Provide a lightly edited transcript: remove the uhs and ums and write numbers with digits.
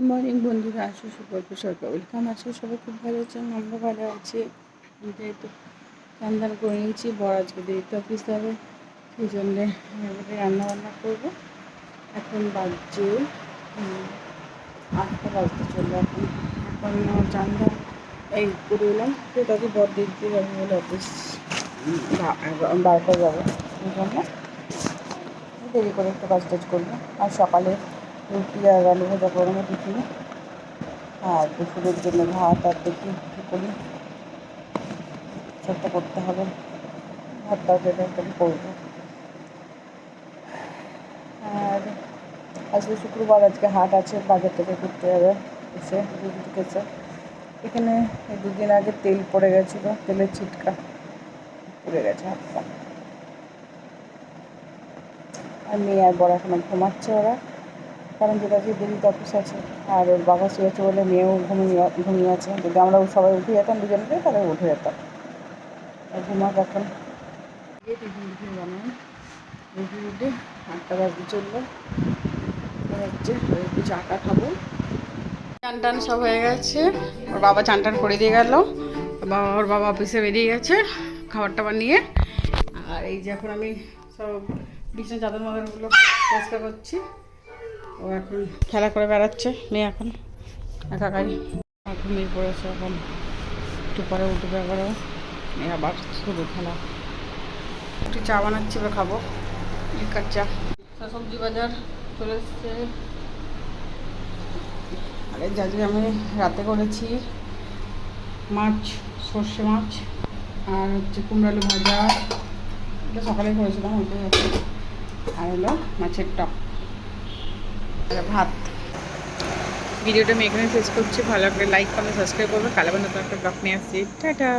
Morning বন্ধুরা, আসো সুগল্প সরকার welcome. আছে সবাই খুব ভালো আছেন, আমরা ভালো আছি। যেহেতু রান্না করে নিয়েছি, বড় আজকে দেরিতে অফিস যাবে, সেই জন্যে রান্নাবান্না করবো। এখন বাজছে 8টা বাজতে চলবে। এখন রান্না এই করে এলাম, তো তাকে বর দিতে যাবে বলে অফিস 12টা যাবে, সেই জন্য দেরি করে একটু কাজ টাজ করবো। আর সকালে রুটি আর আলু ভাজা করবো টিফিনে, আর দুপুরের জন্য ভাত আর দেখি কী করি, সেটা করতে হবে। ভাত তরকারি করবো। আর আজকে শুক্রবার, আজকে হাট আছে, বাজার থেকে ঘুরতে যাবে। এসে দুধ ঢুকেছে এখানে। 2 দিন আগে তেল পড়ে গেছিলো, তেলের ছিটকা পড়ে গেছে হাতটা। আর মেয়ে আর বড় এখন ঘুমাচ্ছে ওরা, কারণ যেটা যে দেরিতে অফিস আছে। আর ওর বাবা শুয়েছে বলে মেয়েও ঘুমিয়ে আছে। যদি আমরা সবাই উঠে যেতাম দুজনকে, তাহলে উঠে যেতাম। আর ঘুমাক এখন। টিফিন বানাই রুটি 8টা বাজতে চললো। হচ্ছে একটু চাটা খাবো। চান টান সব হয়ে গেছে, ওর বাবা চান টান করে দিয়ে গেল। ওর বাবা অফিসে বেরিয়ে গেছে খাবার টাবার নিয়ে। আর এই যে এখন আমি সব বিছানা চাদর মাদরগুলো পরিষ্কার করছি। ও এখন খেলা করে বেড়াচ্ছে মেয়ে, এখন একাকাই ঘুমিয়ে পড়েছে। এখন একটু পরে উঠবে, আবারও মেয়ে আবার শুরু খেলা। একটু চা বানাচ্ছি, বা খাবো লিকার চা। সবজি বাজার চলে এসছে। আর আজকে আমি রাতে করেছি মাছ, সর্ষে মাছ, আর হচ্ছে কুমড়ালু ভাজা। এটা সকালেই করেছিলাম, ওইটাই আছে। আর হলো মাছের টক, ভাত। ভিডিওটা আমি এখানে শেষ করছি। ভালো লাগলে লাইক কমেন্ট সাবস্ক্রাইব করবে। কালো নতুন একটা ব্লগ নিয়ে আসছি। টাটা।